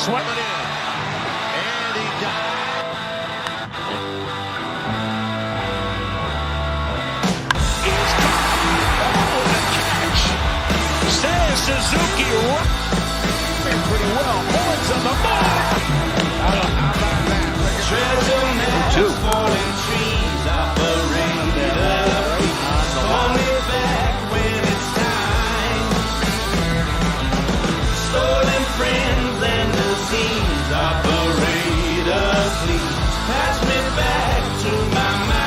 swimming in. And he dives. He's caught. Oh, what a catch. Seiya Suzuki running pretty well. Points on the mark. How about that? Treasure maps falling trees operator. Call me back when it's time. Stolen friends and disease operator, please pass me back to my mind.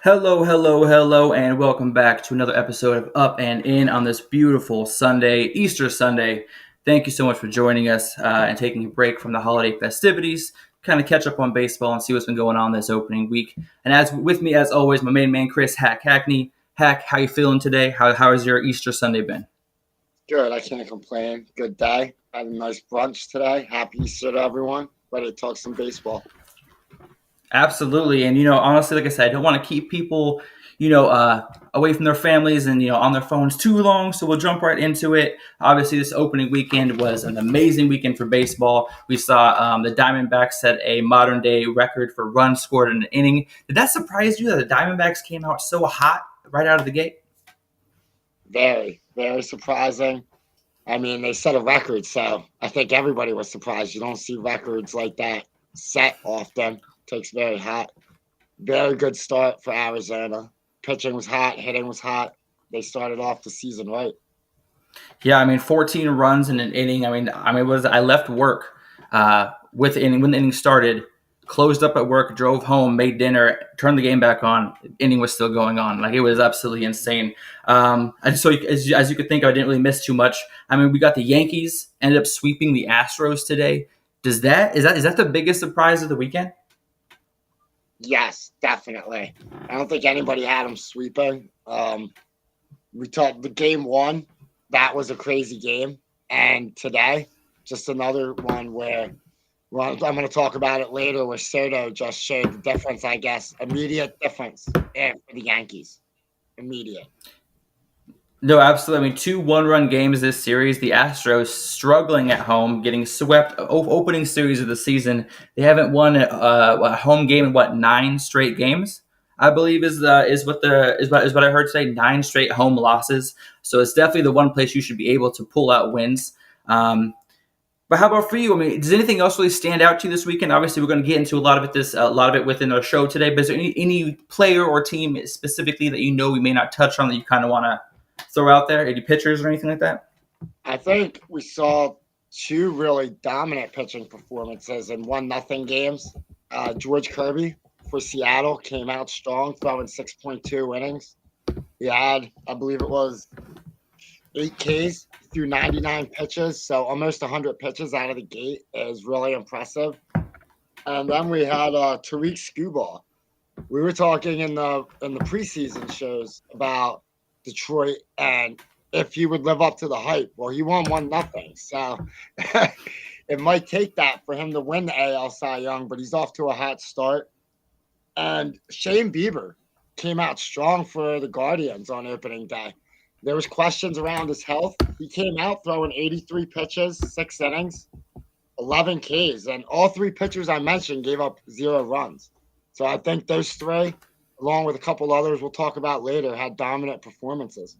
Hello, and welcome back to another episode of Up and In on this beautiful Sunday, Easter Sunday. Thank you so much for joining us and taking a break from the holiday festivities, kind of catch up on baseball and see what's been going on this opening week. And as with me, as always, my main man, Chris Hackney. Hack, how you feeling today? How has your Easter Sunday been? Good. I can't complain. Good day. Had a nice brunch today. Happy Easter to everyone. Ready to talk some baseball. Absolutely. And, honestly, like I said, I don't want to keep people, away from their families and, on their phones too long. So we'll jump right into it. Obviously, this opening weekend was an amazing weekend for baseball. We saw the Diamondbacks set a modern day record for runs scored in an inning. Did that surprise you that the Diamondbacks came out so hot right out of the gate? Very, very surprising. I mean, they set a record, so I think everybody was surprised. You don't see records like that set often. Takes very hot. Very good start for Arizona. Pitching was hot, hitting was hot. They started off the season right. Yeah, 14 runs in an inning. I left work with the inning when the inning started, closed up at work, drove home, made dinner, turned the game back on. The inning was still going on. It was absolutely insane. And so as you could think, I didn't really miss too much. We got the Yankees ended up sweeping the Astros today. Is that the biggest surprise of the weekend? Yes, definitely. I don't think anybody had them sweeping. We talked the game one. That was a crazy game. And today, just another one where I'm going to talk about it later, where Soto just showed the difference, I guess. Immediate difference for the Yankees. Immediate. No, absolutely. 2 one-run games this series. The Astros struggling at home, getting swept. Opening series of the season, they haven't won a home game in 9 straight games. I believe is what I heard today. 9 straight home losses. So it's definitely the one place you should be able to pull out wins. But how about for you? Does anything else really stand out to you this weekend? Obviously, we're going to get into a lot of it within our show today. But is there any player or team specifically that we may not touch on that you kind of want to throw out there? Any pitchers or anything like that? I think we saw 2 really dominant pitching performances in 1-0 games. George Kirby for Seattle came out strong, throwing 6.2 innings. He had, I believe it was 8 Ks through 99 pitches, so almost 100 pitches out of the gate is really impressive. And then we had Tariq Skubal. We were talking in the preseason shows about Detroit and if he would live up to the hype. Well, he won 1-0, so it might take that for him to win the AL Cy Young, but he's off to a hot start. And Shane Bieber came out strong for the Guardians on opening day. There was questions around his health. He came out throwing 83 pitches, 6 innings, 11 Ks, and all 3 pitchers I mentioned gave up 0 runs. So I think those 3, along with a couple others we'll talk about later, had dominant performances.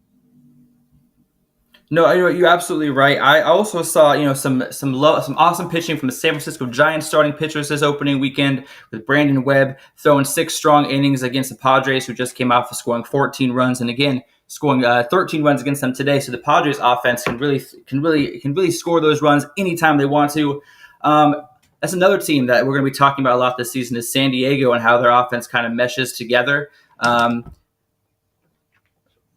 No, you're absolutely right. I also saw, some awesome pitching from the San Francisco Giants starting pitchers this opening weekend with Brandon Webb throwing 6 strong innings against the Padres, who just came off of scoring 14 runs, and again scoring 13 runs against them today. So the Padres offense can really score those runs anytime they want to. That's another team that we're going to be talking about a lot this season is San Diego and how their offense kind of meshes together.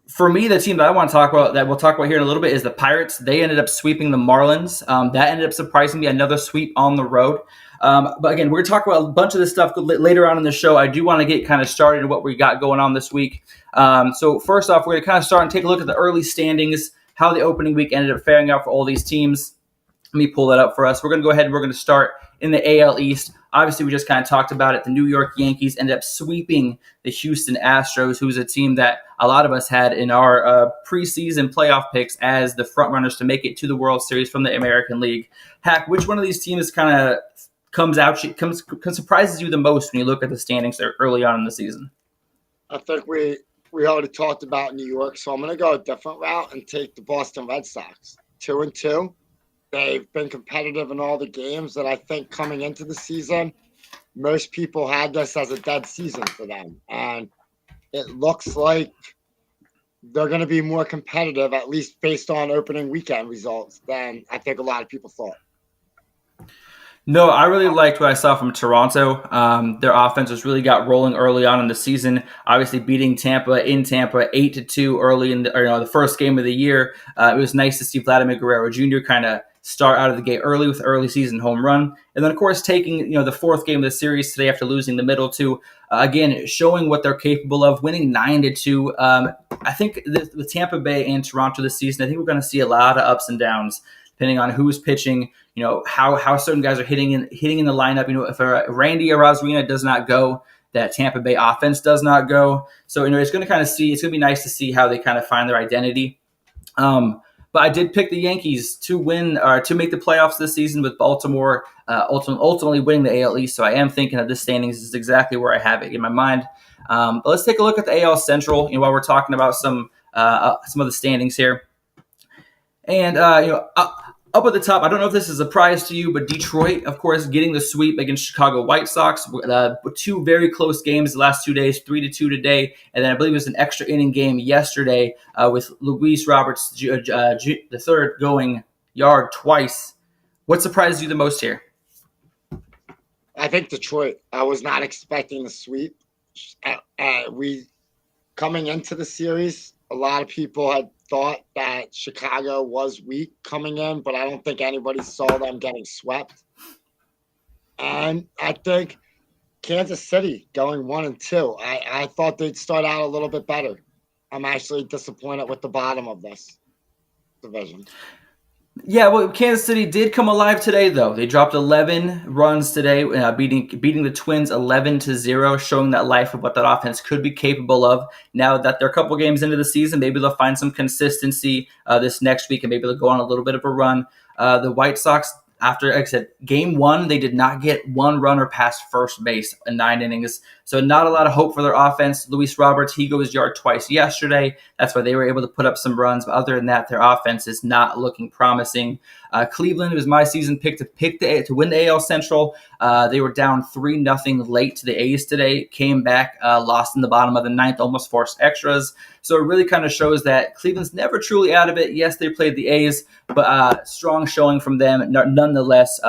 For me, the team that I want to talk about, that we'll talk about here in a little bit, is the Pirates. They ended up sweeping the Marlins. That ended up surprising me, another sweep on the road. But again, we're going to talk about a bunch of this stuff later on in the show. I do want to get kind of started in what we got going on this week. So first off, we're going to kind of start and take a look at the early standings, how the opening week ended up faring out for all these teams. Let me pull that up for us. We're going to go ahead and we're going to start in the AL East. Obviously, we just kind of talked about it. The New York Yankees ended up sweeping the Houston Astros, who's a team that a lot of us had in our preseason playoff picks as the front runners to make it to the World Series from the American League. Hack, which one of these teams kind of surprises you the most when you look at the standings there early on in the season? I think we already talked about New York, so I'm going to go a different route and take the Boston Red Sox. 2-2. They've been competitive in all the games, and I think coming into the season, most people had this as a dead season for them. And it looks like they're going to be more competitive, at least based on opening weekend results, than I think a lot of people thought. No, I really liked what I saw from Toronto. Their offense has really got rolling early on in the season. Obviously, beating Tampa in Tampa 8-2 early in the first game of the year. It was nice to see Vladimir Guerrero Jr. kind of start out of the gate early with an early season home run, and then of course taking the fourth game of the series today after losing the middle two. Again, showing what they're capable of, winning 9-2. I think with Tampa Bay and Toronto this season, I think we're going to see a lot of ups and downs depending on who's pitching, how certain guys are hitting in the lineup. If Randy Arozarena does not go, that Tampa Bay offense does not go. So, it's going to be nice to see how they kind of find their identity. But I did pick the Yankees to win or to make the playoffs this season, with Baltimore ultimately winning the AL East. So I am thinking that this standings is exactly where I have it in my mind. But let's take a look at the AL Central, while we're talking about some of the standings here. And, up at the top, I don't know if this is a surprise to you, but Detroit, of course, getting the sweep against Chicago White Sox. Two very close games the last 2 days, 3-2 today. And then I believe it was an extra inning game yesterday with Luis Roberts the third going yard twice. What surprised you the most here? I think Detroit. I was not expecting the sweep. Coming into the series, a lot of people had thought that Chicago was weak coming in, but I don't think anybody saw them getting swept. And I think Kansas City going 1-2. I thought they'd start out a little bit better. I'm actually disappointed with the bottom of this division. Yeah, well, Kansas City did come alive today, though. They dropped 11 runs today, beating the Twins 11-0, showing that life of what that offense could be capable of. Now that they're a couple games into the season, maybe they'll find some consistency this next week, and maybe they'll go on a little bit of a run. The White Sox, after, like I said, game one, they did not get one runner past first base in 9 innings. So not a lot of hope for their offense. Luis Roberts, he goes yard twice yesterday. That's why they were able to put up some runs. But other than that, their offense is not looking promising. Cleveland was my season pick to win the AL Central. They were down 3-0 late to the A's today. Came back, lost in the bottom of the ninth, almost forced extras. So it really kind of shows that Cleveland's never truly out of it. Yes, they played the A's, but strong showing from them. Nonetheless,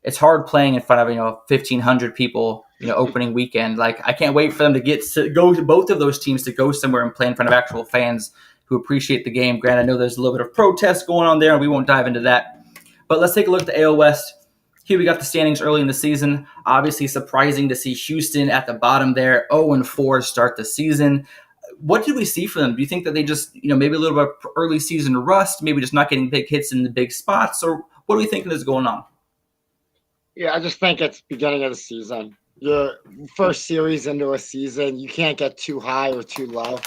it's hard playing in front of 1,500 people. Opening weekend. Like, I can't wait for them to go to both of those teams to go somewhere and play in front of actual fans who appreciate the game. Granted, I know there's a little bit of protest going on there, and we won't dive into that. But let's take a look at the AL West. Here we got the standings early in the season. Obviously, surprising to see Houston at the bottom there, 0-4 to start the season. What did we see for them? Do you think that they just, maybe a little bit of early season rust, maybe just not getting big hits in the big spots, or what are we thinking is going on? Yeah, I just think it's beginning of the season. Your first series into a season, you can't get too high or too low.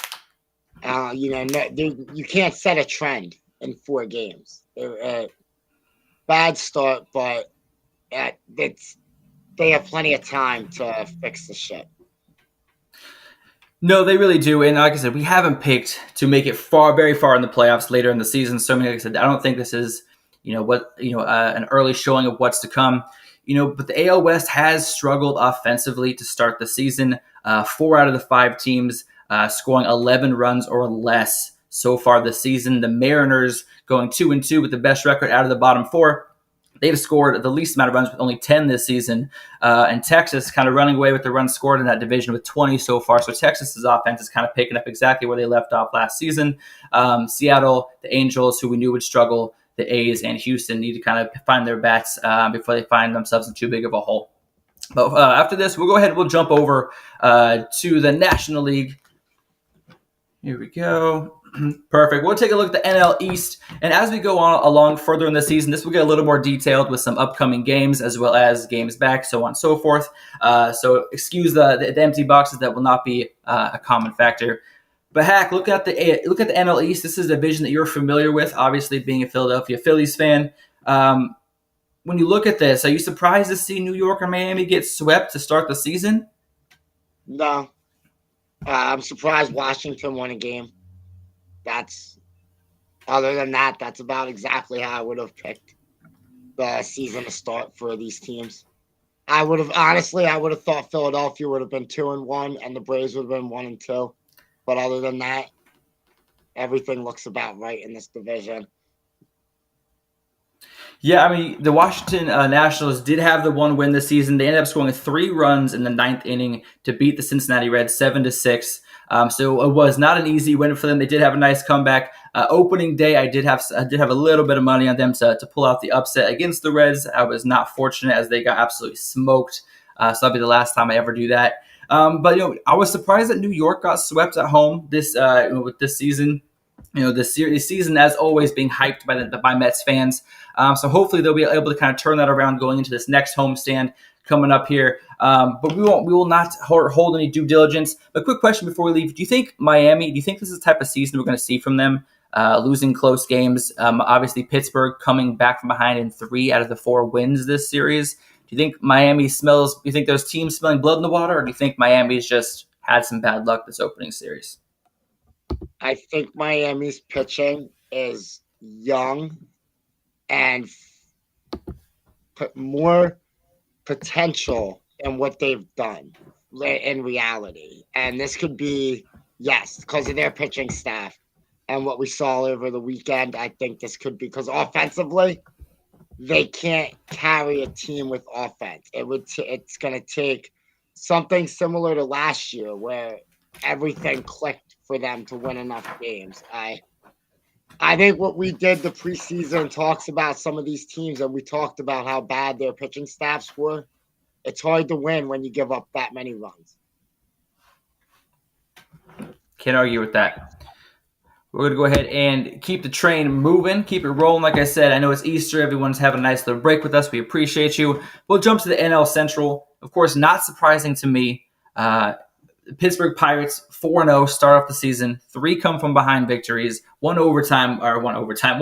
You can't set a trend in 4 games. Bad start, but they have plenty of time to fix the shit. No, they really do. And like I said, we haven't picked to make it very far in the playoffs later in the season. So, like I said, I don't think this is, an early showing of what's to come. But the AL West has struggled offensively to start the season. 4 out of the 5 teams scoring 11 runs or less so far this season. The Mariners going 2-2 with the best record out of the bottom 4. They've scored the least amount of runs with only 10 this season. And Texas kind of running away with the runs scored in that division with 20 so far. So Texas's offense is kind of picking up exactly where they left off last season. Seattle, the Angels, who we knew would struggle, the A's and Houston need to kind of find their bats before they find themselves in too big of a hole. But after this, we'll go ahead and we'll jump over to the National League. Here we go. Perfect. We'll take a look at the NL East. And as we go on along further in the season, this will get a little more detailed with some upcoming games as well as games back, so on and so forth. So excuse the empty boxes. That will not be a common factor. But Hack, look at the NL East. This is a division that you're familiar with, obviously being a Philadelphia Phillies fan. When you look at this, are you surprised to see New York or Miami get swept to start the season? No. I'm surprised Washington won a game. Other than that, that's about exactly how I would have picked the season to start for these teams. I would have thought Philadelphia would have been 2-1 and the Braves would have been 1-2. But other than that, everything looks about right in this division. Yeah, I mean, the Washington Nationals did have the one win this season. They ended up scoring 3 runs in the 9th inning to beat the Cincinnati Reds 7-6. So it was not an easy win for them. They did have a nice comeback. Opening day, I did have a little bit of money on them to pull out the upset against the Reds. I was not fortunate as they got absolutely smoked. So that'll be the last time I ever do that. But I was surprised that New York got swept at home with this season. The season, as always, being hyped by Mets fans. So hopefully they'll be able to kind of turn that around going into this next homestand coming up here. But we will not hold any due diligence. A quick question before we leave: do you think this is the type of season we're going to see from them? Losing close games. Obviously, Pittsburgh coming back from behind in 3 out of the 4 wins this series. Do you think do you think those teams smelling blood in the water, or do you think Miami's just had some bad luck this opening series? I think Miami's pitching is young and put more potential in what they've done in reality. And this could be, yes, because of their pitching staff and what we saw over the weekend. I think this could be because offensively, they can't carry a team with offense. It's going to take something similar to last year where everything clicked for them to win enough games. I think what we did the preseason talks about some of these teams, and we talked about how bad their pitching staffs were. It's hard to win when you give up that many runs. Can't argue with that. We're going to go ahead and keep the train moving, keep it rolling. Like I said, I know it's Easter. Everyone's having a nice little break with us. We appreciate you. We'll jump to the NL Central. Of course, not surprising to me. Pittsburgh Pirates 4-0 start off the season. 3 come from behind victories. One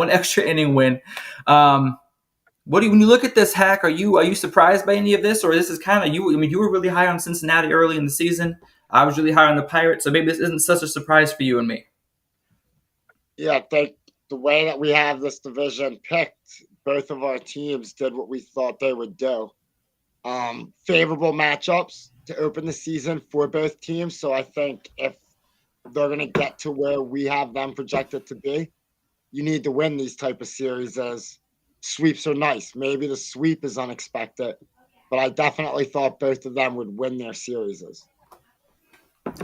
extra inning win. When you look at this, Hack, are you surprised by any of this, or this is kind of you? I mean, you were really high on Cincinnati early in the season. I was really high on the Pirates, so maybe this isn't such a surprise for you and me. Yeah, I think the way that we have this division picked, both of our teams did what we thought they would do. Favorable matchups to open the season for both teams. So I think if they're going to get to where we have them projected to be, you need to win these type of series. As sweeps are nice. Maybe the sweep is unexpected, but I definitely thought both of them would win their series.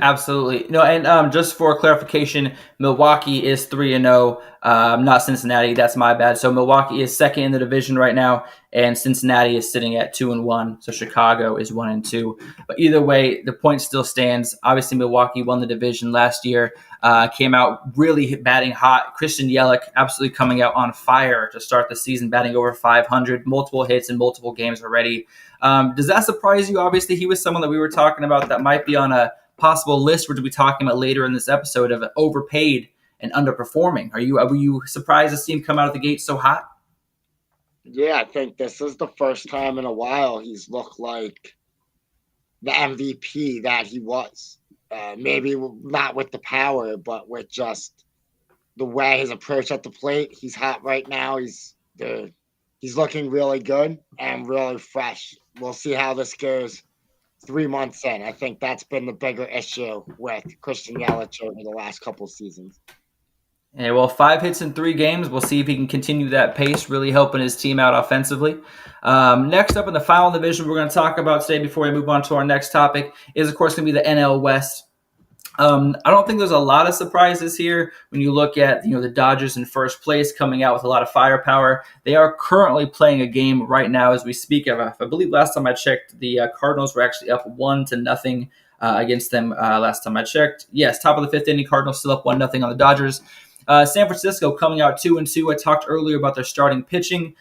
Absolutely. No, and just for clarification, Milwaukee is 3-0, not Cincinnati. That's my bad. So Milwaukee is second in the division right now, and Cincinnati is sitting at 2-1. So Chicago is 1-2. But either way, the point still stands. Obviously, Milwaukee won the division last year, came out really batting hot. Christian Yelich absolutely coming out on fire to start the season, batting over 500, multiple hits in multiple games already. Does that surprise you? Obviously, he was someone that we were talking about that might be on a possible list we're to be talking about later in this episode of overpaid and underperforming. Were you surprised to see him come out of the gate so hot? Yeah, I think this is the first time in a while he's looked like the MVP that he was. Maybe not with the power, but with just the way his approach at the plate. He's hot right now. He's looking really good and really fresh. We'll see how this goes 3 months in. I think that's been the bigger issue with Christian Yelich over the last couple of seasons. Yeah, well, 5 hits in 3 games. We'll see if he can continue that pace, really helping his team out offensively. Next up in the final division we're going to talk about today before we move on to our next topic is, of course, going to be the NL West. I don't think there's a lot of surprises here when you look at the Dodgers in first place coming out with a lot of firepower. They are currently playing a game right now as we speak. I believe last time I checked, the Cardinals were actually up 1-0 against them last time I checked. Yes, top of the fifth inning, Cardinals still up 1-0 on the Dodgers. San Francisco coming out 2-2. I talked earlier about their starting pitching,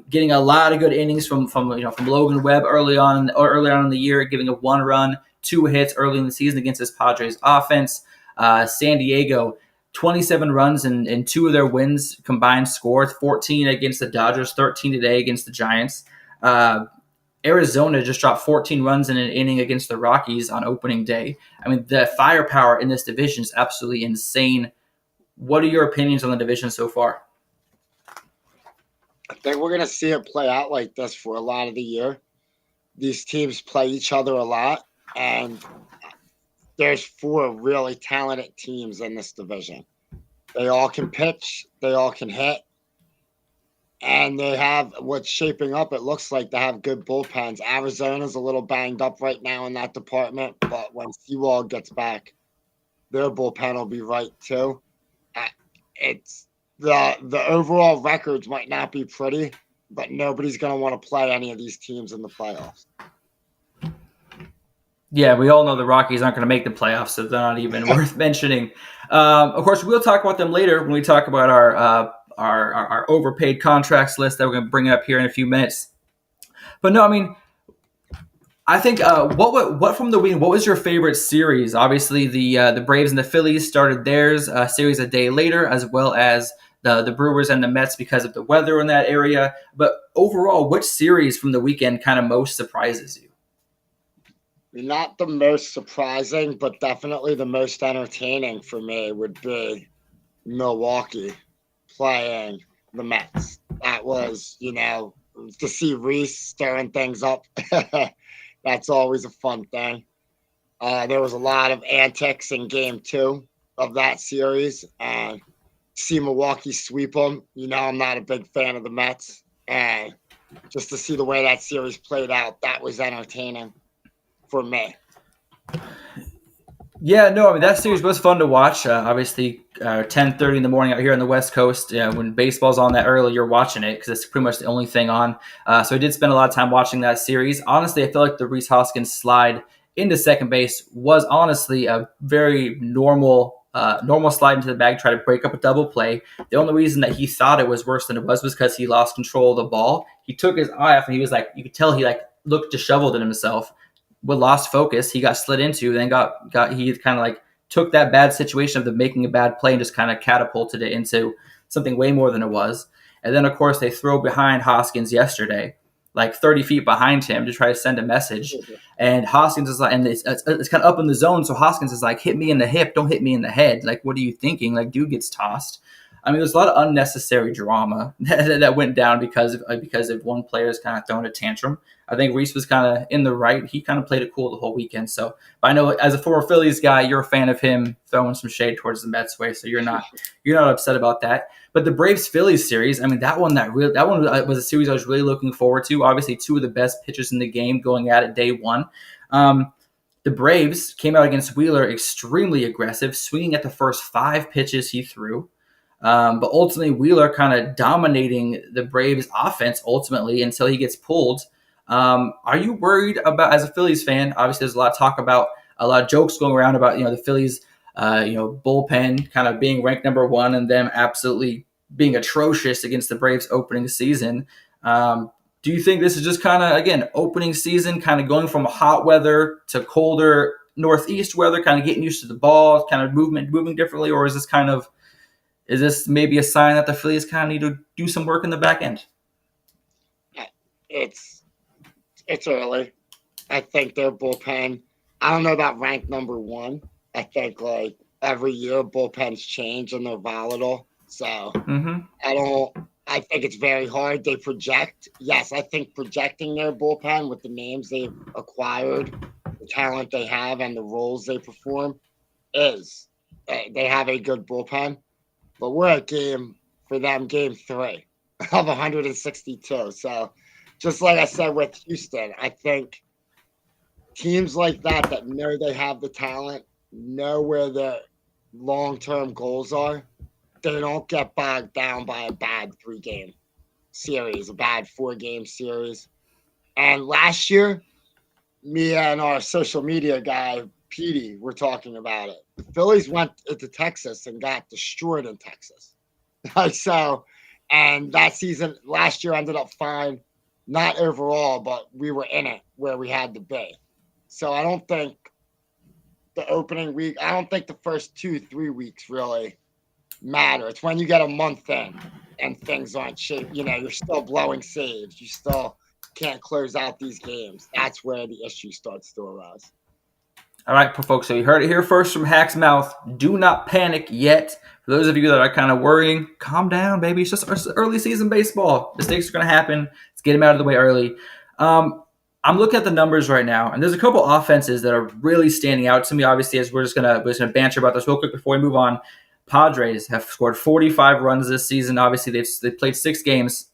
getting a lot of good innings from Logan Webb early on in the year, giving a 1 run, 2 hits early in the season against this Padres offense. San Diego, 27 runs in 2 of their wins combined scored, 14 against the Dodgers, 13 today against the Giants. Arizona just dropped 14 runs in an inning against the Rockies on opening day. I mean, the firepower in this division is absolutely insane. What are your opinions on the division so far? I think we're going to see it play out like this for a lot of the year. These teams play each other a lot, and there's 4 really talented teams in this division. They all can pitch, they all can hit, and they have what's shaping up. It looks like they have good bullpens. Arizona's a little banged up right now in that department, but when Sewald gets back, their bullpen will be right too. It's the overall records might not be pretty, but nobody's going to want to play any of these teams in the playoffs. Yeah, we all know the Rockies aren't going to make the playoffs, so they're not even worth mentioning. Of course, we'll talk about them later when we talk about our overpaid contracts list that we're going to bring up here in a few minutes. But no, I mean, I think what from the weekend? What was your favorite series? Obviously, the Braves and the Phillies started theirs series a day later, as well as the Brewers and the Mets because of the weather in that area. But overall, which series from the weekend kind of most surprises you? Not the most surprising, but definitely the most entertaining for me would be Milwaukee playing the Mets. That was, to see Reese stirring things up. That's always a fun thing. There was a lot of antics in game 2 of that series. And see Milwaukee sweep them. I'm not a big fan of the Mets. And just to see the way that series played out, that was entertaining for me. Yeah, no, I mean, that series was fun to watch. Obviously, 10:30 in the morning out here on the West Coast. When baseball's on that early, you're watching it because it's pretty much the only thing on. So I did spend a lot of time watching that series. Honestly, I feel like the Rhys Hoskins slide into second base was honestly a very normal slide into the bag, try to break up a double play. The only reason that he thought it was worse than it was because he lost control of the ball. He took his eye off and he was like, you could tell he looked disheveled in himself. With lost focus, he got slid into, then he kind of took that bad situation of making a bad play and just kind of catapulted it into something way more than it was. And then, of course, they throw behind Hoskins yesterday, 30 feet behind him to try to send a message. And Hoskins is and it's kind of up in the zone. So Hoskins is like, hit me in the hip, don't hit me in the head. What are you thinking? Dude gets tossed. I mean, there's a lot of unnecessary drama that went down because of one player's kind of throwing a tantrum. I think Reese was kind of in the right. He kind of played it cool the whole weekend. So, but I know as a former Phillies guy, you're a fan of him throwing some shade towards the Mets way. So you're not upset about that. But the Braves Phillies series, I mean, that one was a series I was really looking forward to. Obviously, 2 of the best pitchers in the game going at it day one. The Braves came out against Wheeler extremely aggressive, swinging at the first 5 pitches he threw. But ultimately, Wheeler kind of dominating the Braves offense ultimately until he gets pulled. Are you worried about, as a Phillies fan, obviously there's a lot of talk about, a lot of jokes going around about, the Phillies, bullpen kind of being ranked number 1 and them absolutely being atrocious against the Braves opening season. Do you think this is just kind of, again, opening season, kind of going from hot weather to colder northeast weather, kind of getting used to the ball, kind of moving differently, or is this maybe a sign that the Phillies kind of need to do some work in the back end? It's early. I think their bullpen, I don't know about ranked number 1. I think every year bullpens change and they're volatile. So I think it's very hard. They project. Yes, I think projecting their bullpen with the names they've acquired, the talent they have, and the roles they perform is they have a good bullpen. But we're at game 3 of 162. So just like I said with Houston, I think teams like that know they have the talent, know where their long-term goals are, they don't get bogged down by a bad 3-game series, a bad 4-game series. And last year, me and our social media guy, Petey, were talking about it. The Phillies went to Texas and got destroyed in Texas. So, and that season last year ended up fine. Not overall, but we were in it where we had to be. So I don't think the opening week, I don't think the first 2-3 weeks really matter. It's when you get a month in and things aren't shape. You're still blowing saves. You still can't close out these games. That's where the issue starts to arise. All right, folks, so you heard it here first from Hack's mouth. Do not panic yet. For those of you that are kind of worrying, calm down, baby. It's just early season baseball. Mistakes are going to happen. Let's get them out of the way early. I'm looking at the numbers right now, and there's a couple offenses that are really standing out to me. Obviously, as we're just gonna banter about this real quick before we move on. Padres have scored 45 runs this season. Obviously, they've played 6 games,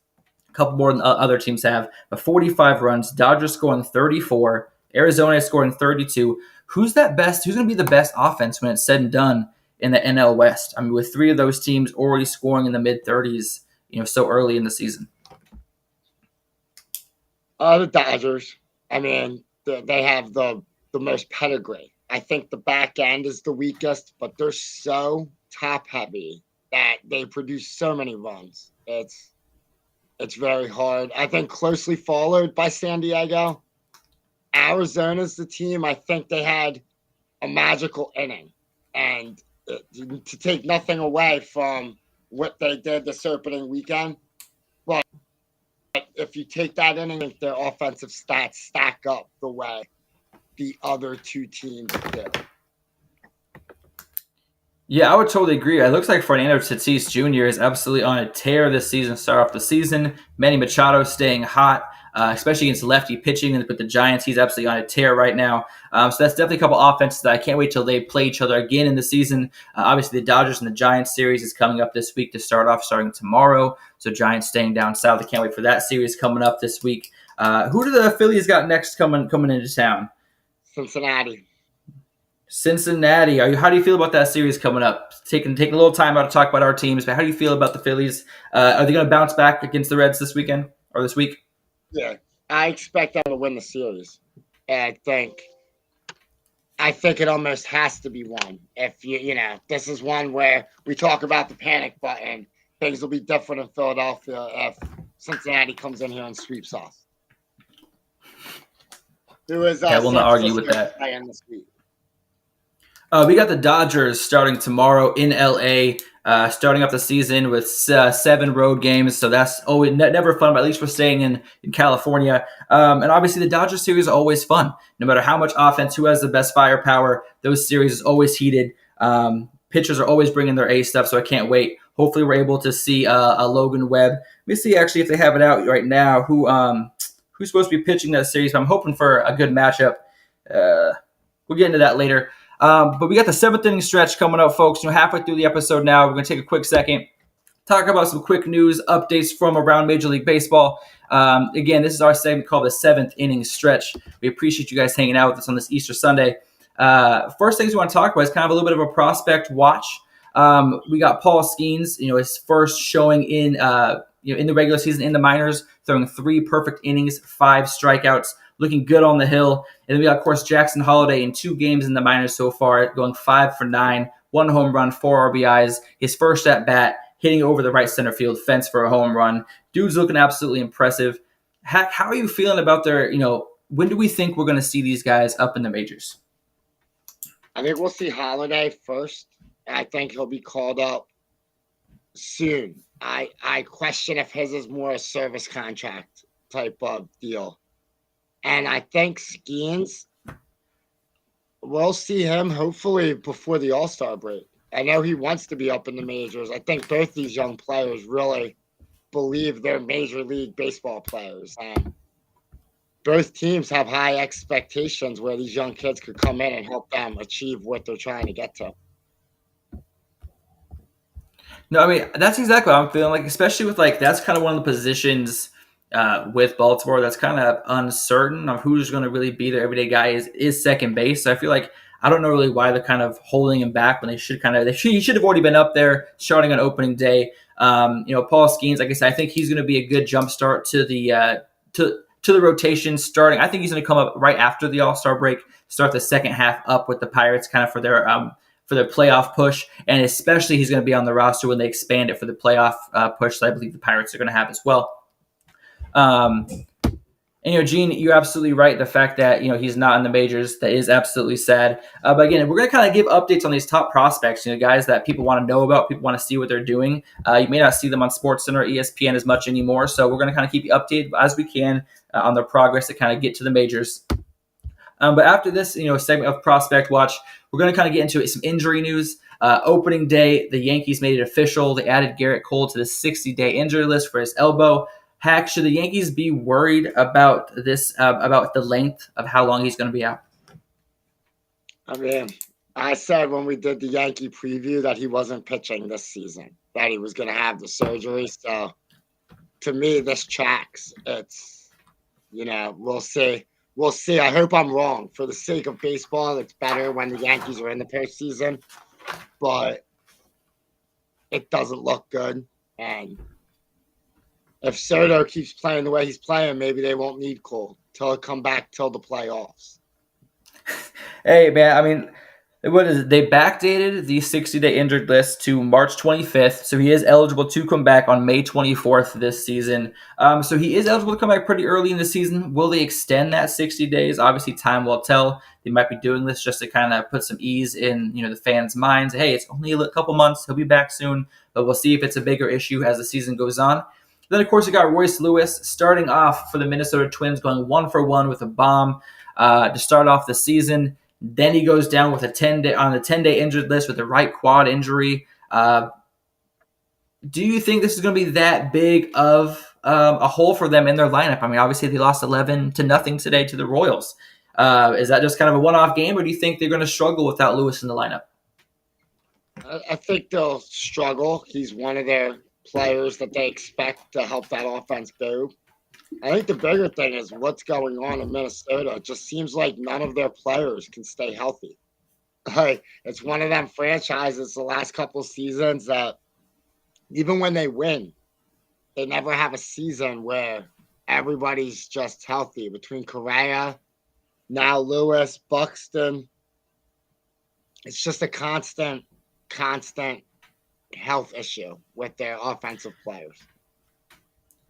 a couple more than other teams have, but 45 runs. Dodgers scoring 34. Arizona is scoring 32. Who's that best? Who's going to be the best offense when it's said and done in the NL West? I mean, with 3 of those teams already scoring in the mid-30s, so early in the season. The Dodgers. I mean, they have the most pedigree. I think the back end is the weakest, but they're so top heavy that they produce so many runs. It's very hard. I think closely followed by San Diego. Arizona's the team. I think they had a magical inning, and to take nothing away from what they did this opening weekend, but if you take that inning, their offensive stats stack up the way the other 2 teams do. Yeah, I would totally agree. It looks like Fernando Tatis Jr. is absolutely on a tear this season, start off the season. Manny Machado staying hot, especially against lefty pitching. And with the Giants, he's absolutely on a tear right now. So that's definitely a couple offenses that I can't wait till they play each other again in the season. Obviously, the Dodgers and the Giants series is coming up this week to start off, starting tomorrow. So Giants staying down south. I can't wait for that series coming up this week. Who do the Phillies got next coming into town? Cincinnati. How do you feel about that series coming up? Taking a little time out to talk about our teams, but how do you feel about the Phillies? Are they going to bounce back against the Reds this weekend or this week? Yeah, I expect them to win the series. And I think it almost has to be one. If this is one where we talk about the panic button, things will be different in Philadelphia if Cincinnati comes in here and sweeps us. I will not argue with that. This week. We got the Dodgers starting tomorrow in LA, starting off the season with 7 road games. So that's always never fun, but at least we're staying in California. And obviously the Dodgers series are always fun. No matter how much offense, who has the best firepower, those series is always heated. Pitchers are always bringing their A stuff, so I can't wait. Hopefully we're able to see a Logan Webb. Let me see actually if they have it out right now. Who's supposed to be pitching that series? I'm hoping for a good matchup. We'll get into that later. But we got the 7th inning stretch coming up, folks. Halfway through the episode now. We're going to take a quick second, talk about some quick news updates from around Major League Baseball. Again, this is our segment called the 7th inning stretch. We appreciate you guys hanging out with us on this Easter Sunday. First things we want to talk about is kind of a little bit of a prospect watch. We got Paul Skeens, his first showing in the regular season in the minors, throwing 3 perfect innings, 5 strikeouts. Looking good on the hill. And then we got, of course, Jackson Holliday in 2 games in the minors so far, going 5 for 9, 1 home run, 4 RBIs. His first at bat, hitting over the right center field fence for a home run. Dude's looking absolutely impressive. How are you feeling about their, when do we think we're going to see these guys up in the majors? I think we'll see Holliday first. I think he'll be called up soon. I question if his is more a service contract type of deal. And I think Skeens, we'll see him hopefully before the All-Star break. I know he wants to be up in the majors. I think both these young players really believe they're Major League Baseball players. And both teams have high expectations where these young kids could come in and help them achieve what they're trying to get to. No, I mean, that's exactly what I'm feeling like, especially with that's kind of one of the positions with Baltimore that's kind of uncertain of who's going to really be their everyday guy is second base. So I feel like I don't know really why they're kind of holding him back when he should have already been up there starting on opening day. Paul Skeens, like I said, I think he's going to be a good jump start to the to to the rotation starting. I think he's going to come up right after the All-Star break, start the second half up with the Pirates kind of for their playoff push, and especially he's going to be on the roster when they expand it for the playoff push that I believe the Pirates are going to have as well. And, Gene, you're absolutely right. The fact that, he's not in the majors, that is absolutely sad. But again, we're going to kind of give updates on these top prospects, guys that people want to know about, people want to see what they're doing. You may not see them on SportsCenter or ESPN as much anymore. So we're going to kind of keep you updated as we can on their progress to kind of get to the majors. But after this, segment of Prospect Watch, we're going to kind of get into some injury news. Opening day, the Yankees made it official. They added Garrett Cole to the 60-day injury list for his elbow. Hack, should the Yankees be worried about this, about the length of how long he's going to be out? I mean, I said when we did the Yankee preview that he wasn't pitching this season, that he was going to have the surgery. So, to me, this tracks. It's, we'll see. We'll see. I hope I'm wrong. For the sake of baseball, it's better when the Yankees are in the postseason. But it doesn't look good. And if Soto keeps playing the way he's playing, maybe they won't need Cole till it come back till the playoffs. Hey, man, I mean, what is it? They backdated the 60-day injured list to March 25th, so he is eligible to come back on May 24th this season. So he is eligible to come back pretty early in the season. Will they extend that 60 days? Obviously, time will tell. They might be doing this just to kind of put some ease in, the fans' minds. Hey, it's only a couple months. He'll be back soon, but we'll see if it's a bigger issue as the season goes on. Then, of course, we got Royce Lewis starting off for the Minnesota Twins, going 1-for-1 with a bomb to start off the season. Then he goes down with a 10-day injured list with a right quad injury. Do you think this is going to be that big of a hole for them in their lineup? I mean, obviously they lost 11-0 today to the Royals. Is that just kind of a one-off game, or do you think they're going to struggle without Lewis in the lineup? I think they'll struggle. He's one of their players that they expect to help that offense go. I think the bigger thing is what's going on in Minnesota. It just seems like none of their players can stay healthy. Like, it's one of them franchises the last couple seasons that even when they win, they never have a season where everybody's just healthy. Between Correa, now Lewis, Buxton, it's just a constant health issue with their offensive players.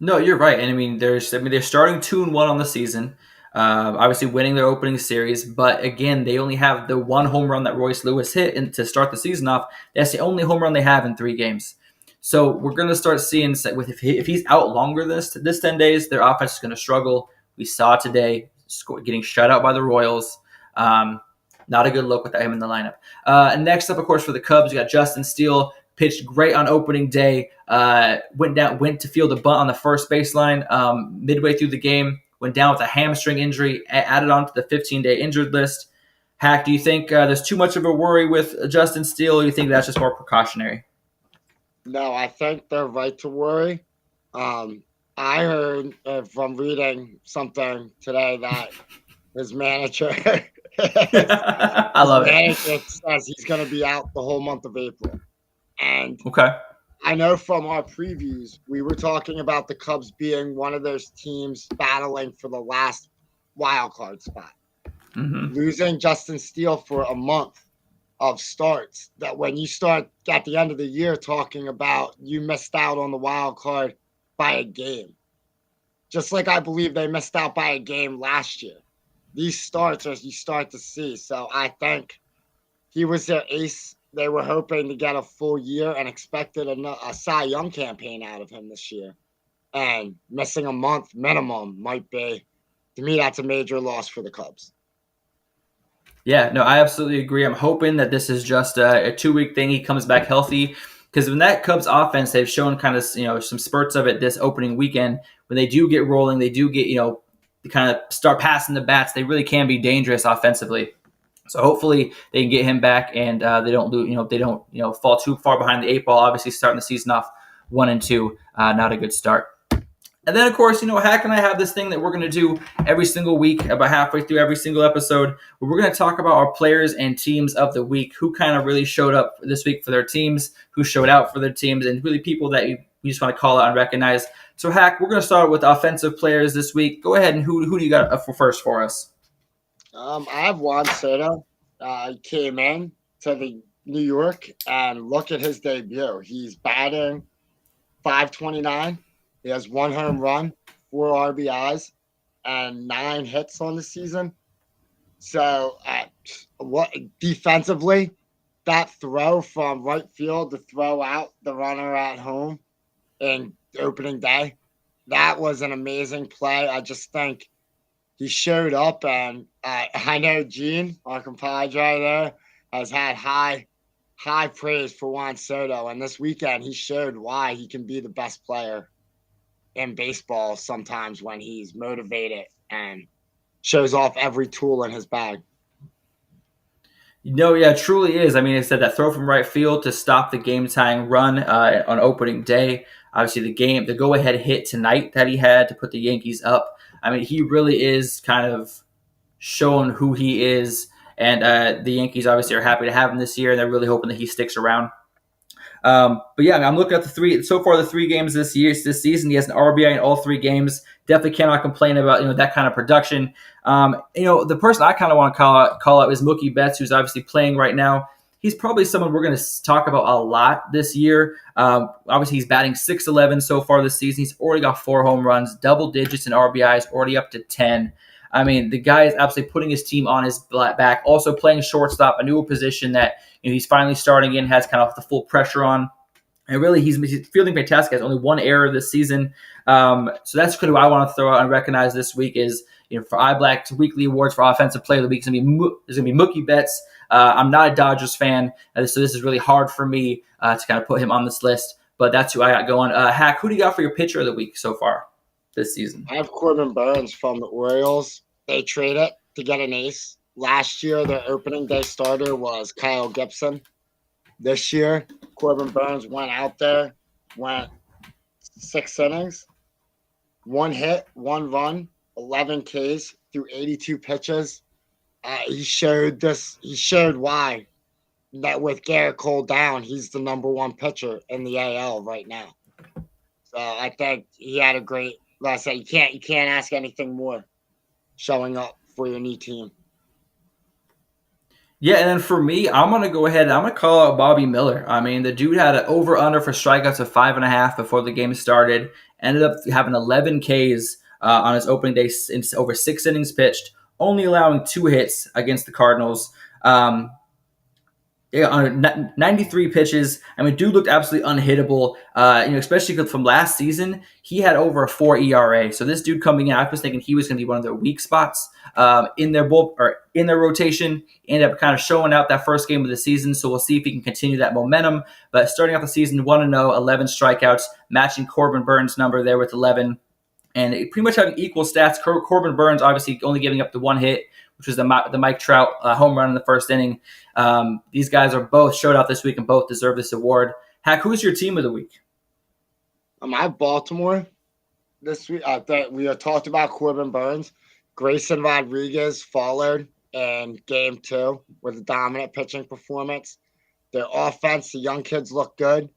No, you're right. And I mean, they're starting 2-1 on the season, obviously winning their opening series. But again, they only have the one home run that Royce Lewis hit to start the season off. That's the only home run they have in 3 games. So we're going to start seeing if he's out longer than this 10 days, their offense is going to struggle. We saw today getting shut out by the Royals. Not a good look without him in the lineup. And next up, of course, for the Cubs, you got Justin Steele. Pitched great on opening day. Went to field a bunt on the first baseline midway through the game. Went down with a hamstring injury. Added on to the 15-day injured list. Hack, do you think there's too much of a worry with Justin Steele, or do you think that's just more precautionary? No, I think they're right to worry. I heard from reading something today that his manager, I love it. Says he's going to be out the whole month of April. And okay. I know from our previews, we were talking about the Cubs being one of those teams battling for the last wild card spot. Mm-hmm. Losing Justin Steele for a month of starts, that when you start at the end of the year talking about you missed out on the wild card by a game, just like I believe they missed out by a game last year. These starts as you start to see. So I think he was their ace. They were hoping to get a full year and expected a Cy Young campaign out of him this year. And missing a month minimum might be, to me, that's a major loss for the Cubs. Yeah, no, I absolutely agree. I'm hoping that this is just a 2-week thing. He comes back healthy. Because when that Cubs offense, they've shown kind of, some spurts of it this opening weekend. When they do get rolling, they do get, kind of start passing the bats. They really can be dangerous offensively. So hopefully they can get him back and they don't lose, they don't fall too far behind the 8 ball. Obviously starting the season off 1-2, not a good start. And then, of course, Hack and I have this thing that we're going to do every single week, about halfway through every single episode, where we're going to talk about our players and teams of the week, who kind of really showed up this week for their teams, who showed out for their teams, and really people that you just want to call out and recognize. So, Hack, we're going to start with offensive players this week. Go ahead and who do you got for first for us? I have Juan Soto. He came in to the New York, and look at his debut. He's batting .529. He has 1 home run, 4 RBIs, and 9 hits on the season. So, what defensively, that throw from right field to throw out the runner at home in opening day, that was an amazing play. I just think he showed up, and I know Gene, our compadre there, has had high praise for Juan Soto, and this weekend he showed why he can be the best player in baseball sometimes when he's motivated and shows off every tool in his bag. No, yeah, it truly is. I mean, I said that throw from right field to stop the game-tying run on opening day. Obviously, the go-ahead hit tonight that he had to put the Yankees up. I mean, he really is kind of showing who he is, and the Yankees obviously are happy to have him this year, and they're really hoping that he sticks around. But yeah, I'm looking at the 3 games this season. He has an RBI in all 3 games. Definitely cannot complain about that kind of production. The person I kind of want to call out is Mookie Betts, who's obviously playing right now. He's probably someone we're going to talk about a lot this year. Obviously, he's batting .611 so far this season. He's already got 4 home runs, double digits in RBIs, already up to 10. I mean, the guy is absolutely putting his team on his back. Also playing shortstop, a newer position that he's finally starting in, has kind of the full pressure on. And really, he's feeling fantastic. Has only 1 error this season. So that's kind of what I want to throw out and recognize this week is, for iBlack's weekly awards for Offensive Player of the Week, there's going to be Mookie Betts. I'm not a Dodgers fan, so this is really hard for me to kind of put him on this list. But that's who I got going. Hack, who do you got for your pitcher of the week so far this season? I have Corbin Burnes from the Orioles. They traded to get an ace. Last year, their opening day starter was Kyle Gibson. This year, Corbin Burnes went out there, went 6 innings, 1 hit, 1 run, 11 Ks through 82 pitches. He showed why that with Garrett Cole down, he's the number 1 pitcher in the AL right now. So I think he had a great. Like I said, you can't ask anything more. Showing up for your new team. Yeah, and then for me, I'm going to go ahead and I'm going to call out Bobby Miller. I mean, the dude had an over-under for strikeouts of 5.5 before the game started. Ended up having 11 Ks on his opening day in over 6 innings pitched, only allowing 2 hits against the Cardinals. On 93 pitches. I mean, dude looked absolutely unhittable. Especially from last season, he had over a 4 ERA. So this dude coming in, I was thinking he was going to be one of their weak spots in their rotation. He ended up kind of showing out that first game of the season. So we'll see if he can continue that momentum. But starting off the season 1-0, 11 strikeouts, matching Corbin Burnes' number there with 11. And pretty much having equal stats. Corbin Burnes obviously only giving up the 1 hit, which was the Mike Trout home run in the first inning. These guys are both showed out this week and both deserve this award. Hack, who's your team of the week? I have Baltimore this week. We have talked about Corbin Burnes. Grayson Rodriguez followed in game 2 with a dominant pitching performance. Their offense, the young kids look good.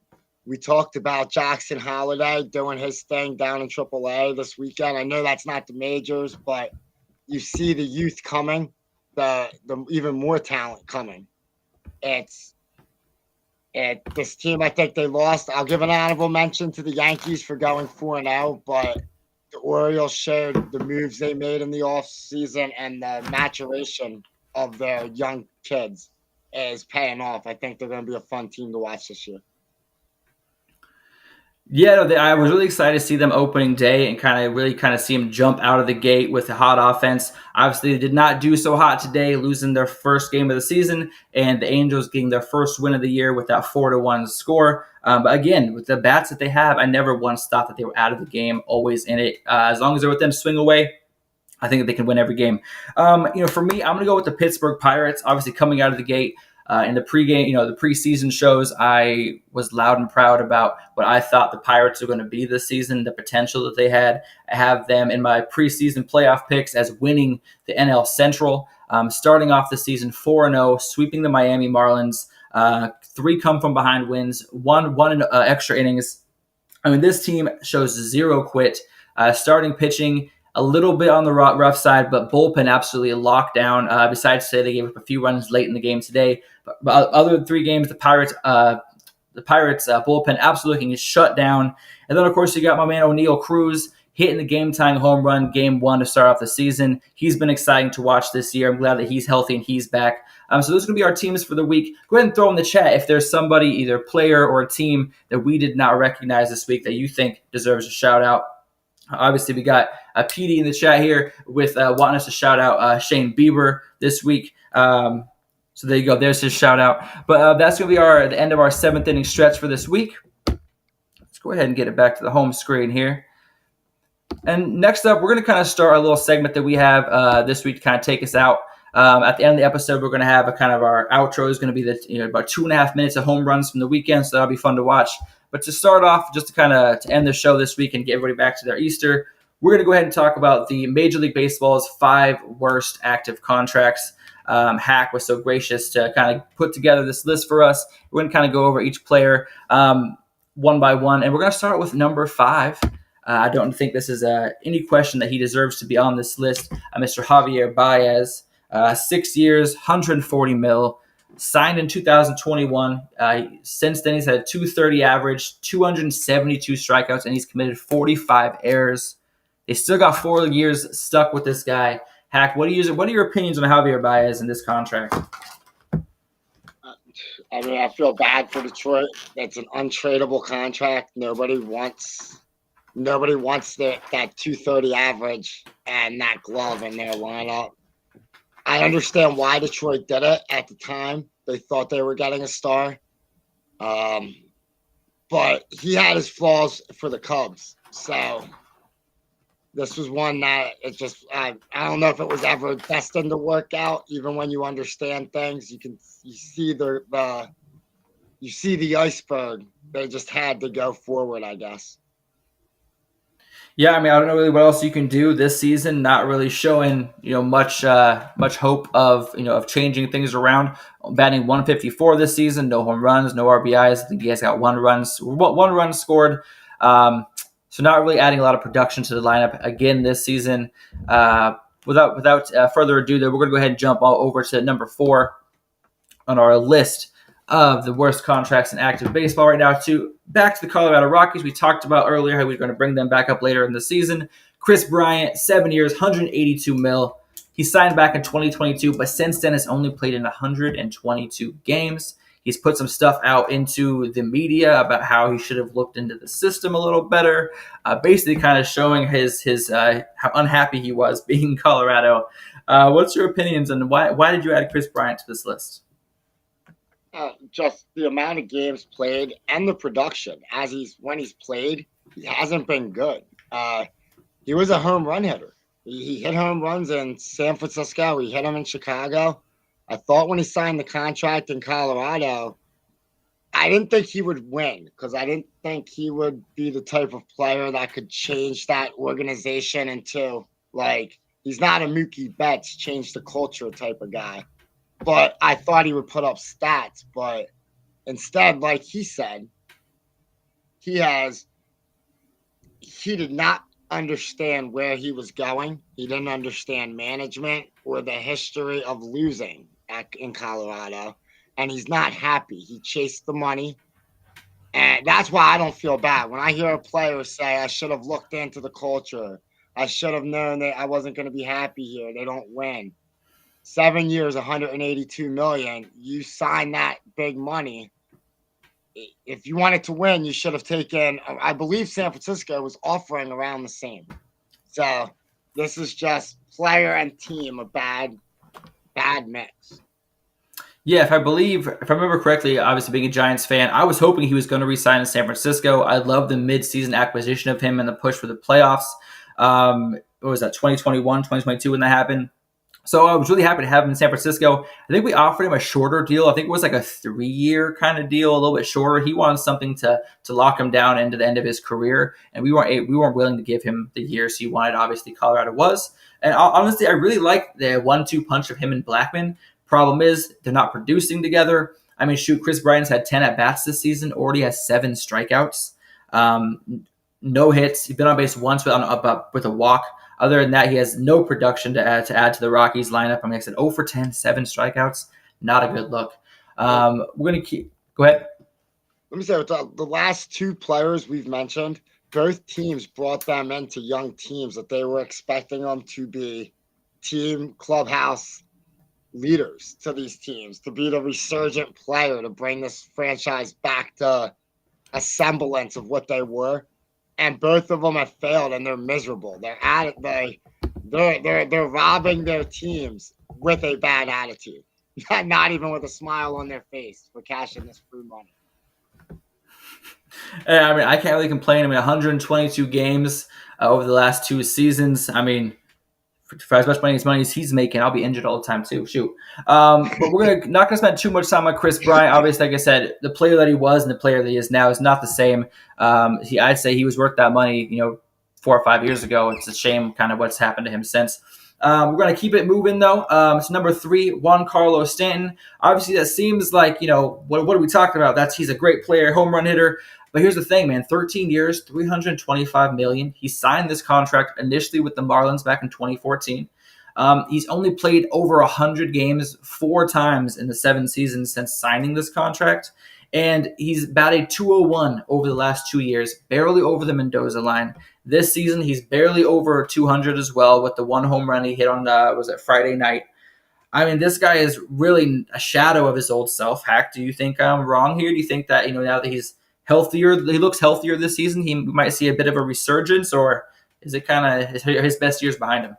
We talked about Jackson Holliday doing his thing down in AAA this weekend. I know that's not the majors, but you see the youth coming, the even more talent coming. This team, I think they lost. I'll give an honorable mention to the Yankees for going 4-0, but the Orioles showed the moves they made in the offseason and the maturation of their young kids is paying off. I think they're going to be a fun team to watch this year. Yeah, I was really excited to see them opening day and kind of see them jump out of the gate with a hot offense. Obviously, they did not do so hot today, losing their first game of the season, and the Angels getting their first win of the year with that 4-1 score. But again, with the bats that they have, I never once thought that they were out of the game, always in it. As long as they're within a swing away, I think that they can win every game. For me, I'm going to go with the Pittsburgh Pirates, obviously coming out of the gate. In the pregame, the preseason shows, I was loud and proud about what I thought the Pirates were going to be this season, the potential that they had. I have them in my preseason playoff picks as winning the NL Central, starting off the season 4-0, sweeping the Miami Marlins, 3 come from behind wins, one in extra innings. I mean, this team shows zero quit. Starting pitching a little bit on the rough side, but bullpen absolutely locked down. Besides today, they gave up a few runs late in the game today. But other than 3 games, the Pirates bullpen absolutely getting shut down. And then, of course, you got my man O'Neal Cruz hitting the game-tying home run game 1 to start off the season. He's been exciting to watch this year. I'm glad that he's healthy and he's back. So those are going to be our teams for the week. Go ahead and throw in the chat if there's somebody, either player or a team, that we did not recognize this week that you think deserves a shout-out. Obviously, we got PD in the chat here with wanting us to shout out Shane Bieber this week. So there you go. There's his shout out. But that's going to be the end of our 7th inning stretch for this week. Let's go ahead and get it back to the home screen here. And next up, we're going to kind of start a little segment that we have this week to kind of take us out. At the end of the episode, we're going to have our outro is going to be about 2.5 minutes of home runs from the weekend, so that'll be fun to watch. But to start off, just to end the show this week and get everybody back to their Easter, we're going to go ahead and talk about the Major League Baseball's 5 worst active contracts. Hack was so gracious to kind of put together this list for us. We're going to kind of go over each player one by one, and we're going to start with number 5. I don't think this is any question that he deserves to be on this list. Mr. Javier Baez, 6 years, $140 million, signed in 2021. Since then, he's had a .230 average, 272 strikeouts, and he's committed 45 errors. They still got 4 years stuck with this guy. Hack, what are your opinions on Javier Baez in this contract? I mean, I feel bad for Detroit. That's an untradeable contract. Nobody wants that 230 average and that glove in their lineup. I understand why Detroit did it at the time. They thought they were getting a star. But he had his flaws for the Cubs. So this was one that it just I don't know if it was ever destined to work out. Even when you understand things, you see the iceberg. They just had to go forward, I guess. Yeah, I mean, I don't know really what else you can do this season. Not really showing, much hope of changing things around. Batting 154 this season, no home runs, no RBIs. I think he has got 1 run scored. So not really adding a lot of production to the lineup again this season. Without further ado, though, we're going to go ahead and jump all over to number 4 on our list of the worst contracts in active baseball right now. Back to the Colorado Rockies. We talked about earlier how we were going to bring them back up later in the season. Chris Bryant, 7 years, $182 million. He signed back in 2022, but since then has only played in 122 games. He's put some stuff out into the media about how he should have looked into the system a little better, basically kind of showing his how unhappy he was being in Colorado. What's your opinions on why did you add Chris Bryant to this list? Just the amount of games played and the production. When he's played, he hasn't been good. He was a home run hitter. He hit home runs in San Francisco. He hit them in Chicago. I thought when he signed the contract in Colorado, I didn't think he would win because I didn't think he would be the type of player that could change that organization into, he's not a Mookie Betts, change the culture type of guy. But I thought he would put up stats. But instead, like he said, he did not understand where he was going. He didn't understand management or the history of losing in Colorado. And he's not happy. He chased the money. And that's why I don't feel bad. When I hear a player say, I should have looked into the culture, I should have known that I wasn't going to be happy here, they don't win. 7 years, $182 million. You sign that big money. If you wanted to win, you should have taken. I believe San Francisco was offering around the same. So this is just player and team a bad mix. Yeah, if I remember correctly, obviously being a Giants fan, I was hoping he was going to re-sign in San Francisco. I love the mid-season acquisition of him and the push for the playoffs. What was that, 2021, 2022 when that happened? So I was really happy to have him in San Francisco. I think we offered him a shorter deal. I think it was like a 3-year kind of deal, a little bit shorter. He wanted something to lock him down into the end of his career, and we weren't willing to give him the years he wanted. Obviously, Colorado was. And honestly, I really like the 1-2 punch of him and Blackmon. Problem is, they're not producing together. I mean, Chris Bryant's had 10 at-bats this season, already has 7 strikeouts. No hits. He's been on base once with a walk. Other than that, he has no production to add to the Rockies lineup. I mean, like I said, 0 for 10, 7 strikeouts. Not a good look. We're going to keep – go ahead. Let me say, with the last two players we've mentioned, both teams brought them into young teams that they were expecting them to be team clubhouse leaders to these teams, to be the resurgent player, to bring this franchise back to a semblance of what they were. And both of them have failed, and they're miserable. They're robbing their teams with a bad attitude, not even with a smile on their face for cashing this free money. I mean, I can't really complain. I mean, 122 games over the last 2 seasons. I mean, for as much money as he's making, I'll be injured all the time too. Shoot. But we're not gonna spend too much time on Kris Bryant. Obviously, like I said, the player that he was and the player that he is now is not the same. I'd say he was worth that money, 4 or 5 years ago. It's a shame kind of what's happened to him since. We're going to keep it moving, though. It's number 3, Giancarlo Stanton. Obviously, that seems like, what are we talking about? He's a great player, home run hitter. But here's the thing, man. 13 years, $325 million. He signed this contract initially with the Marlins back in 2014. He's only played over 100 games 4 times in the 7 seasons since signing this contract. And he's batted .201 over the last 2 years, barely over the Mendoza line. This season, he's barely over 200 as well with the 1 home run he hit on, Friday night. I mean, this guy is really a shadow of his old self. Hack, do you think I'm wrong here? Do you think that, now that he's healthier, he looks healthier this season, he might see a bit of a resurgence, or is it kind of his best years behind him?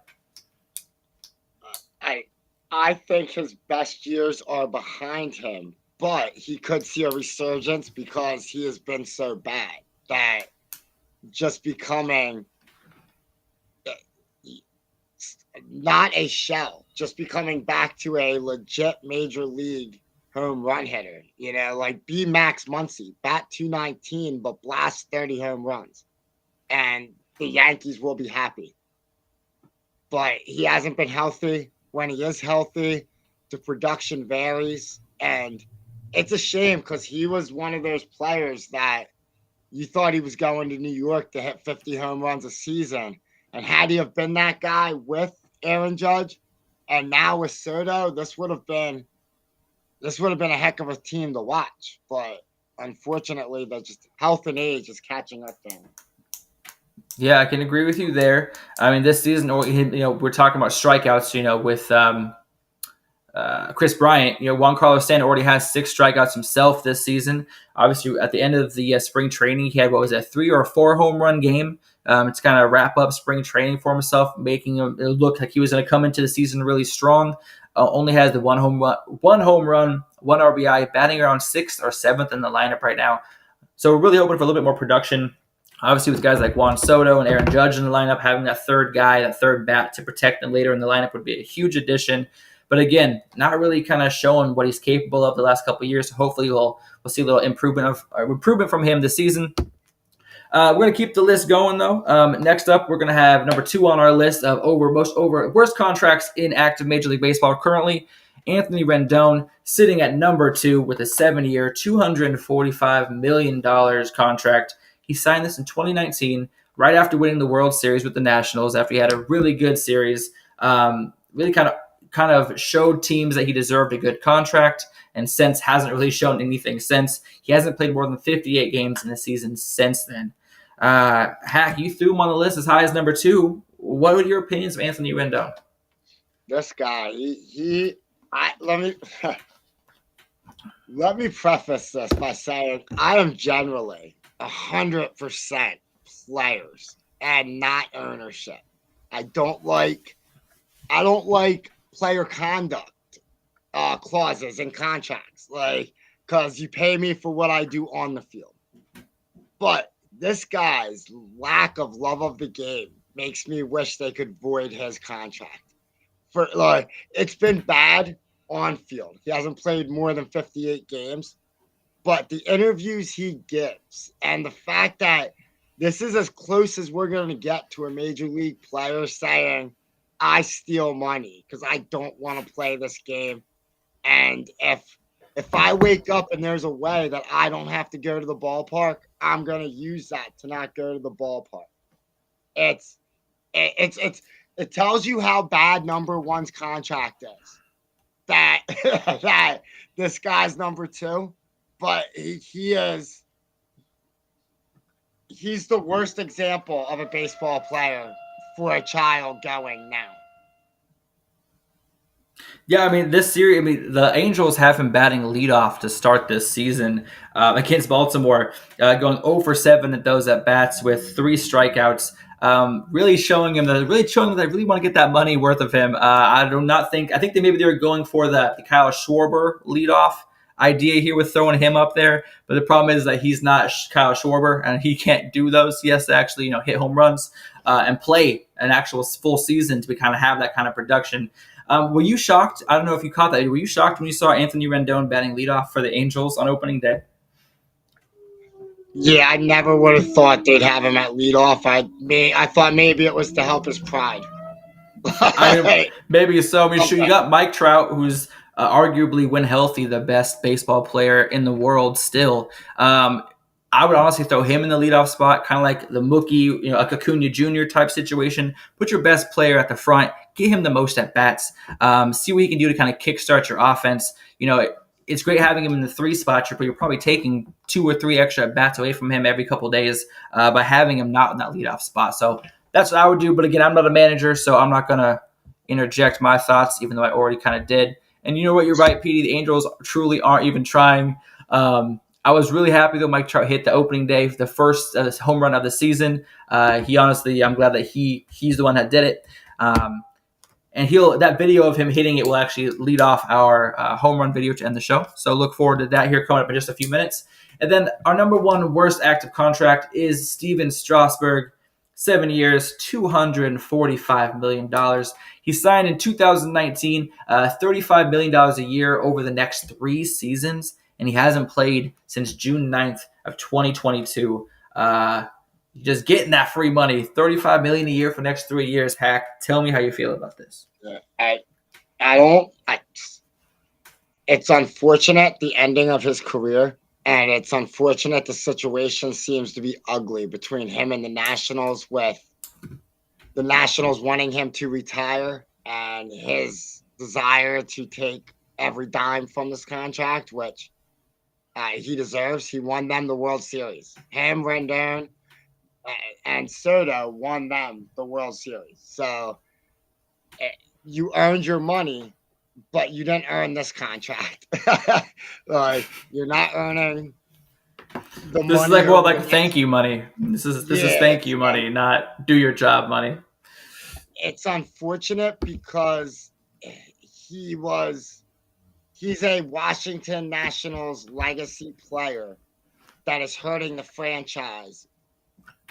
I think his best years are behind him, but he could see a resurgence because he has been so bad that just becoming not a shell, just becoming back to a legit major league home run hitter, like be Max Muncy, bat .219, but blast 30 home runs, and the Yankees will be happy. But he hasn't been healthy. When he is healthy, the production varies, and it's a shame because he was one of those players that you thought he was going to New York to hit 50 home runs a season. And had he have been that guy with Aaron Judge and now with Soto, this would have been a heck of a team to watch. But unfortunately, just health and age is catching up to him. Yeah, I can agree with you there. I mean, this season, we're talking about strikeouts, with Kris Bryant. Giancarlo Stanton already has 6 strikeouts himself this season. Obviously, at the end of the spring training, he had, 3 or 4 home run game. It's kind of wrap up spring training for himself, making him look like he was going to come into the season really strong. Only has the 1 home run, 1 RBI, batting around 6th or 7th in the lineup right now. So we're really hoping for a little bit more production. Obviously, with guys like Juan Soto and Aaron Judge in the lineup, having that third guy, that third bat to protect them later in the lineup would be a huge addition. But again, not really kind of showing what he's capable of the last couple of years. So hopefully, we'll see a little improvement from him this season. We're going to keep the list going, though. Next up, we're going to have number 2 on our list of worst contracts in active Major League Baseball currently. Anthony Rendon sitting at number 2 with a 7-year, $245 million contract. He signed this in 2019, right after winning the World Series with the Nationals, after he had a really good series. Really kind of showed teams that he deserved a good contract, and since hasn't really shown anything since. He hasn't played more than 58 games in the season since then. Hack, you threw him on the list as high as number 2. What are your opinions of Anthony Rendon? This guy, let me preface this by saying I am generally 100% players and not ownership. I don't like player conduct clauses in contracts, because you pay me for what I do on the field. But this guy's lack of love of the game makes me wish they could void his contract. It's been bad on field. He hasn't played more than 58 games. But the interviews he gives and the fact that this is as close as we're going to get to a major league player saying, I steal money because I don't want to play this game. And if If I wake up and there's a way that I don't have to go to the ballpark, I'm going to use that to not go to the ballpark. It tells you how bad number one's contract is. That that this guy's number two, but he's the worst example of a baseball player for a child going now. Yeah, I mean, this series, I mean, the Angels have him batting leadoff to start this season against Baltimore, going 0 for 7 at those at bats with 3 strikeouts. Really showing him that I really want to get that money worth of him. I think they were going for the Kyle Schwarber leadoff idea here with throwing him up there. But the problem is that he's not Kyle Schwarber and he can't do those. He has to actually, hit home runs and play an actual full season to kind of have that kind of production. Were you shocked? I don't know if you caught that. Were you shocked when you saw Anthony Rendon batting leadoff for the Angels on opening day? Yeah, I never would have thought they'd have him at leadoff. I thought maybe it was to help his pride. Maybe so. Sure, you got Mike Trout, who's arguably, when healthy, the best baseball player in the world still. I would honestly throw him in the leadoff spot, kind of like the Mookie, a Acuna Jr. type situation. Put your best player at the front, get him the most at bats, see what he can do to kind of kickstart your offense. It's great having him in the 3 spot, but you're probably taking 2 or 3 extra at bats away from him every couple of days by having him not in that leadoff spot. So that's what I would do. But again, I'm not a manager, so I'm not going to interject my thoughts, even though I already kind of did. And you know what? You're right, Petey. The Angels truly aren't even trying. I was really happy that Mike Trout hit the opening day, the first home run of the season. I'm glad that he's the one that did it. And that video of him hitting it will actually lead off our home run video to end the show. So look forward to that here coming up in just a few minutes. And then our number one worst active contract is Steven Strasburg, 7 years, $245 million. He signed in 2019, $35 million a year over the next 3 seasons, and he hasn't played since June 9th of 2022. Just getting that free money, $35 million a year for the next 3 years. Hack, tell me how you feel about this. It's unfortunate, the ending of his career, and it's unfortunate the situation seems to be ugly between him and the Nationals, with the Nationals wanting him to retire and his desire to take every dime from this contract, which he deserves. He won them the World Series. Him, Rendon, and Soto won them the World Series. So you earned your money, but you didn't earn this contract. You're not earning the money. This is like more like thank you money. This is thank you money, not do your job money. It's unfortunate because he's a Washington Nationals legacy player that is hurting the franchise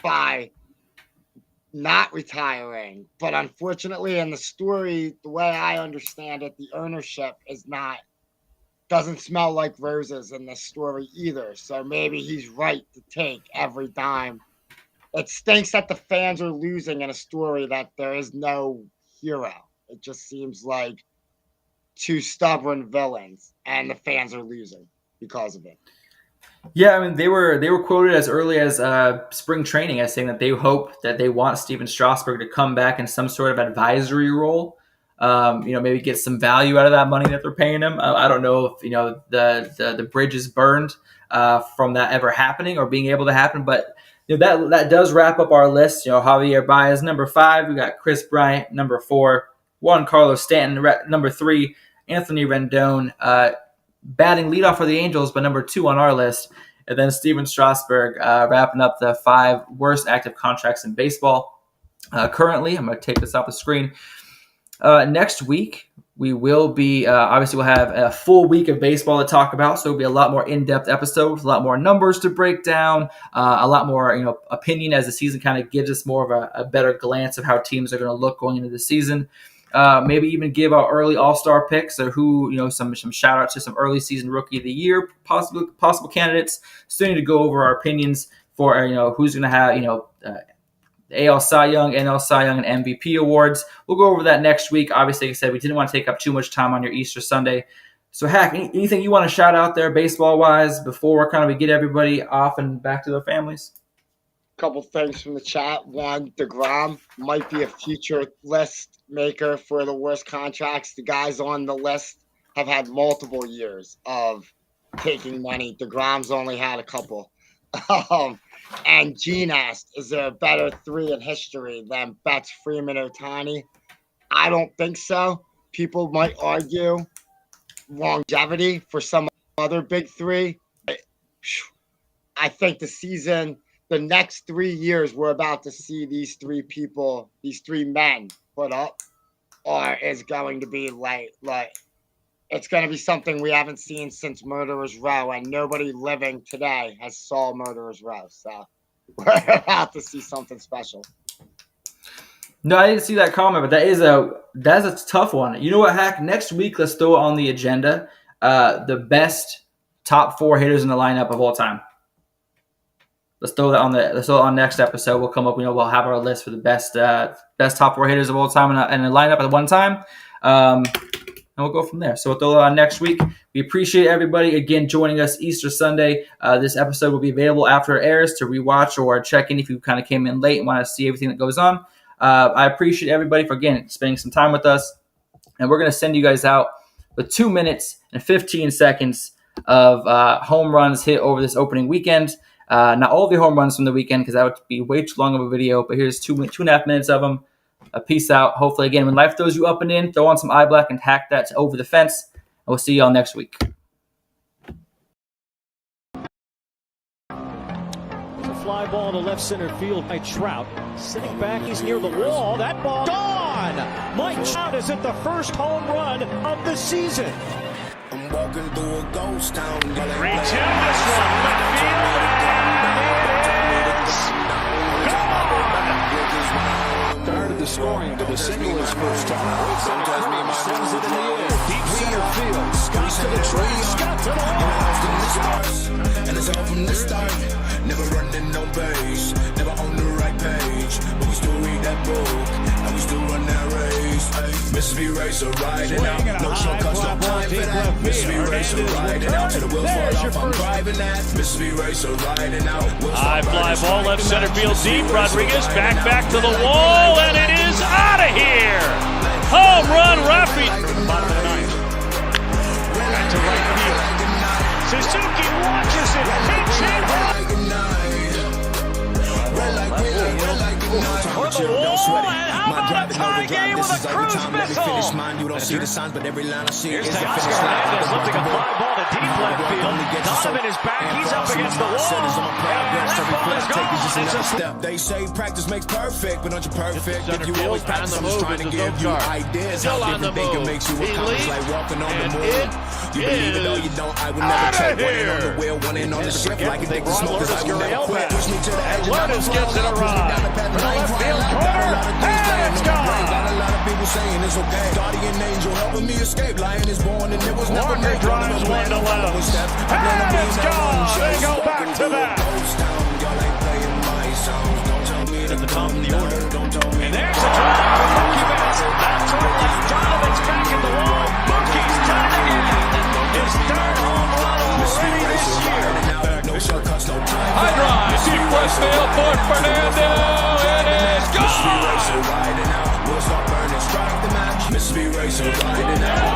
by not retiring. But unfortunately, in the story, the way I understand it, the ownership doesn't smell like roses in this story either. So maybe he's right to take every dime. It stinks that the fans are losing in a story that there is no hero. It just seems like 2 stubborn villains, and the fans are losing because of it. Yeah, I mean, they were quoted as early as spring training as saying that they hope that they want Steven Strasburg to come back in some sort of advisory role. Maybe get some value out of that money that they're paying him. I don't know if the bridge is burned from that ever happening or being able to happen, but that does wrap up our list. Javier Baez, number 5. We got Chris Bryant, number 4. Juan Carlos Stanton, number 3. Anthony Rendon, batting leadoff for the Angels, but number 2 on our list. And then Steven Strasburg wrapping up the 5 worst active contracts in baseball. Currently, I'm going to take this off the screen. Next week, we will be, obviously we'll have a full week of baseball to talk about, so it'll be a lot more in-depth episodes, a lot more numbers to break down, a lot more opinion as the season kind of gives us more of a better glance of how teams are going to look going into the season. Maybe even give our early all-star picks or who, some shout outs to some early season rookie of the year, possible candidates. Still need to go over our opinions for, who's going to have, AL Cy Young, NL Cy Young, and MVP awards. We'll go over that next week. Obviously, like I said, we didn't want to take up too much time on your Easter Sunday. So, Hack, anything you want to shout out there baseball-wise before we get everybody off and back to their families? Couple things from the chat. One, DeGrom might be a future list maker for the worst contracts. The guys on the list have had multiple years of taking money. DeGrom's only had a couple. And Gene asked, is there a better 3 in history than Betts, Freeman, Ohtani? I don't think so. People might argue longevity for some other big 3. I think the next 3 years we're about to see these 3 people, these 3 men put up, is going to be like it's going to be something we haven't seen since Murderers Row, and nobody living today has saw Murderers Row. So we're about to see something special. No, I didn't see that comment, but that's a tough one. You know what, Hack? Next week, let's throw it on the agenda. The best top 4 hitters in the lineup of all time. Let's throw it on next episode. We'll come up. We'll have our list for the best top 4 hitters of all time in a lineup at one time, and we'll go from there. So we'll throw it on next week. We appreciate everybody again joining us Easter Sunday. This episode will be available after it airs to rewatch or check in if you kind of came in late and want to see everything that goes on. I appreciate everybody for again spending some time with us, and we're going to send you guys out with 2 minutes and 15 seconds of home runs hit over this opening weekend. Not all of the home runs from the weekend because that would be way too long of a video, but here's 2.5 minutes of them. Peace out. Hopefully, again, when life throws you up and in, throw on some eye black and hack that to over the fence. And we'll see y'all next week. A fly ball to left center field by Trout. Sitting back, he's near the wall. That ball gone! Mike Trout is at the first home run of the season. I'm walking through a ghost town. 3-2 this one. Left field. Started the scoring to the single his first time. Sometimes me and my Sends it in the air. Deep We center field. Scott to the tree. Scott to the wall. and it's all from the start. Never running no base, never on the right page, but we still read that book, and we still run that race. Mississippi racer riding out, no shortcuts, no time for that. Mississippi racer riding out, till the wheels fall off, I'm driving that. Mississippi racer riding out. High fly ball left center field deep. Rodriguez back to the wall, and it is out of here. Home run, Rafi. Bottom of the ninth. Back to right field. Suzuki watches it. Takes it. On the wall, and how about a tie game with a cruise missile? You don't see the signs, but every line I see Here's is the Teoscar finish line. Hernandez lifting a fly ball to deep left field. Donovan is back. He's up against the wall. And that ball is gone. It's a step. They say practice makes perfect, but aren't you perfect? If you always practice, I'm just trying to give you ideas. How different thinking makes you accomplish, like walking on the moon. You believe it or you don't, I would never check. One in on the wheel, one in on the script. Like a dick to smoke, cause I will never quit. Push me to the edge, and Lourdes gets it a ride. Left field corner, and it's gone. Got a lot of people saying it's okay. Guardian angel helping me escape. Lion is born and it was never Walker made. drives one to left. And it's gone. They go back to that. At the top of the order. And there's a drive for Mookie Betts. Back to left. Donovan's back in the wall. Mookie's done it again. His third home run already this year. No shortcuts, no time. High drive. Deep left field for Fernando. It is gone. Mississippi racer riding out. We'll start burning, strike the match. Mississippi racer riding out.